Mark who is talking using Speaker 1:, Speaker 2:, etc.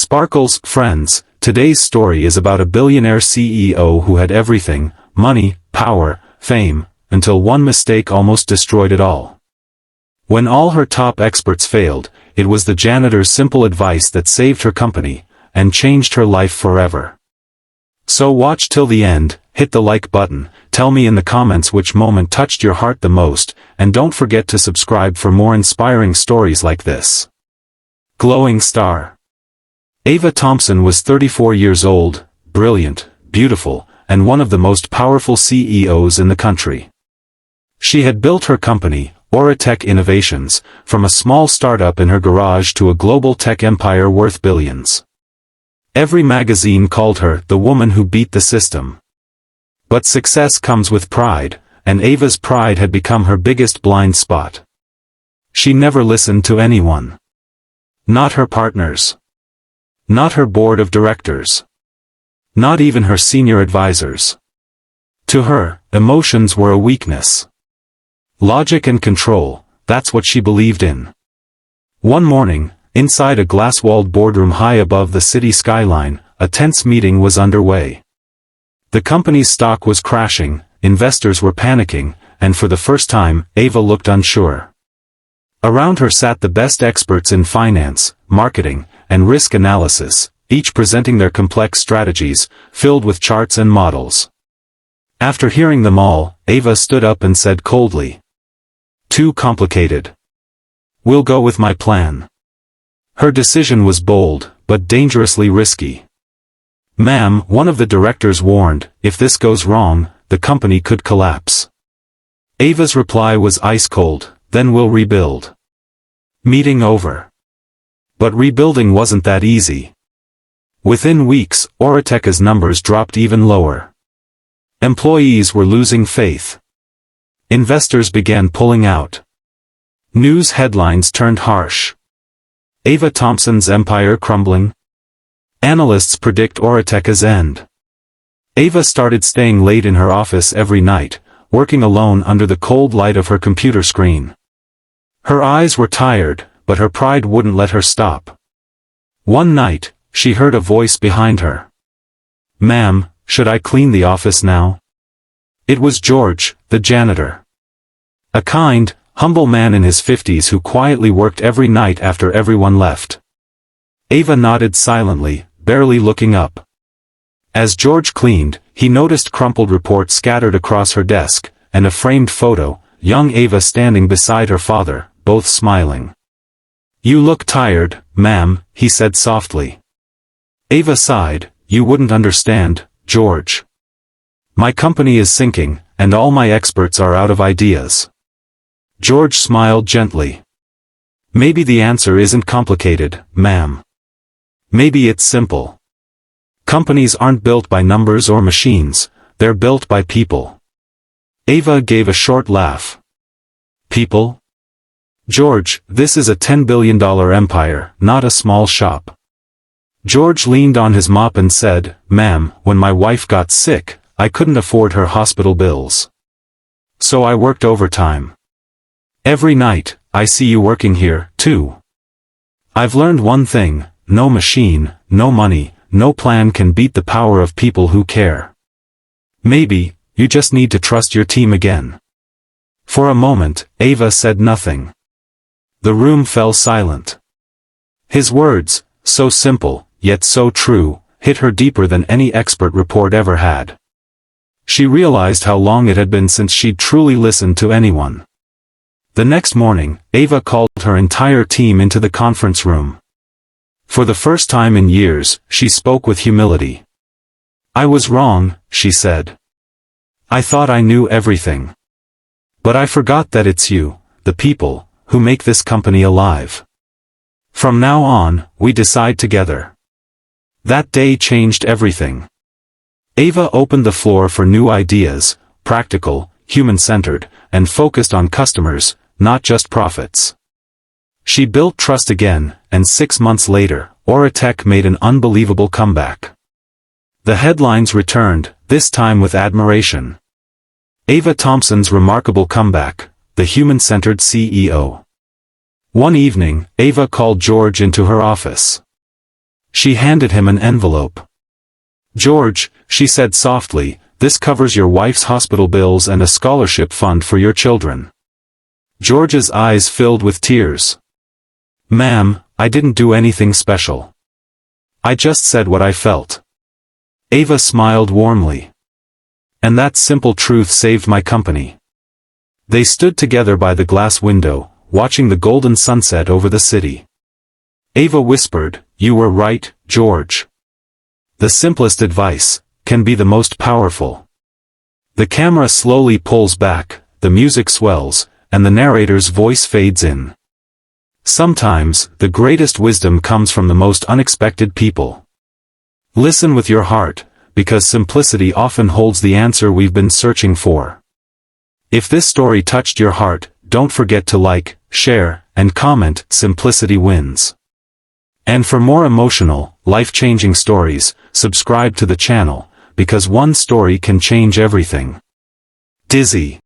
Speaker 1: Sparkles, friends, today's story is about a billionaire CEO who had everything: money, power, fame, until one mistake almost destroyed it all. When all her top experts failed, it was the janitor's simple advice that saved her company, and changed her life forever. So watch till the end, hit the like button, tell me in the comments which moment touched your heart the most, and don't forget to subscribe for more inspiring stories like this. Glowing star. Ava Thompson was 34 years old, brilliant, beautiful, and one of the most powerful CEOs in the country. She had built her company, Tech Innovations, from a small startup in her garage to a global tech empire worth billions. Every magazine called her the woman who beat the system. But success comes with pride, and Ava's pride had become her biggest blind spot. She never listened to anyone. Not her partners. Not her board of directors. Not even her senior advisors. To her, emotions were a weakness. Logic and control, that's what she believed in. One morning, inside a glass-walled boardroom high above the city skyline, a tense meeting was underway. The company's stock was crashing, investors were panicking, and for the first time, Ava looked unsure. Around her sat the best experts in finance, marketing, and risk analysis, each presenting their complex strategies, filled with charts and models. After hearing them all, Ava stood up and said coldly, "Too complicated. We'll go with my plan." Her decision was bold, but dangerously risky. "Ma'am," one of the directors warned, "if this goes wrong, the company could collapse." Ava's reply was ice cold, "Then we'll rebuild." Meeting over. But rebuilding wasn't that easy. Within weeks, Tech's numbers dropped even lower. Employees were losing faith. Investors began pulling out. News headlines turned harsh. Ava Thompson's empire crumbling. Analysts predict Tech's end. Ava started staying late in her office every night, working alone under the cold light of her computer screen. Her eyes were tired, but her pride wouldn't let her stop. One night, she heard a voice behind her. "Ma'am, should I clean the office now?" It was George, the janitor. A kind, humble man in his 50s who quietly worked every night after everyone left. Ava nodded silently, barely looking up. As George cleaned, he noticed crumpled reports scattered across her desk, and a framed photo, young Ava standing beside her father, both smiling. "You look tired, ma'am," he said softly. Ava sighed. "You wouldn't understand, George. My company is sinking, and all my experts are out of ideas." George smiled gently. "Maybe the answer isn't complicated, ma'am. Maybe it's simple. Companies aren't built by numbers or machines, they're built by people." Ava gave a short laugh. "People? George, this is a $10 billion empire, not a small shop." George leaned on his mop and said, "Ma'am, when my wife got sick, I couldn't afford her hospital bills. So I worked overtime. Every night, I see you working here, too. I've learned one thing: no machine, no money, no plan can beat the power of people who care. Maybe, you just need to trust your team again." For a moment, Ava said nothing. The room fell silent. His words, so simple, yet so true, hit her deeper than any expert report ever had. She realized how long it had been since she'd truly listened to anyone. The next morning, Ava called her entire team into the conference room. For the first time in years, she spoke with humility. "I was wrong," she said. "I thought I knew everything. But I forgot that it's you, the people, who make this company alive. From now on, we decide together." That day changed everything. Ava opened the floor for new ideas, practical, human-centered, and focused on customers, not just profits. She built trust again, and 6 months later, Tech made an unbelievable comeback. The headlines returned, this time with admiration. Ava Thompson's remarkable comeback, the human-centered CEO. One evening, Ava called George into her office. She handed him an envelope. "George," she said softly, "this covers your wife's hospital bills and a scholarship fund for your children." George's eyes filled with tears. "Ma'am, I didn't do anything special. I just said what I felt." Ava smiled warmly. "And that simple truth saved my company." They stood together by the glass window, watching the golden sunset over the city. Ava whispered, "You were right, George. The simplest advice can be the most powerful." The camera slowly pulls back, the music swells, and the narrator's voice fades in. Sometimes, the greatest wisdom comes from the most unexpected people. Listen with your heart, because simplicity often holds the answer we've been searching for. If this story touched your heart, don't forget to like, share, and comment. Simplicity wins. And for more emotional, life-changing stories, subscribe to the channel, because one story can change everything. Dizzy.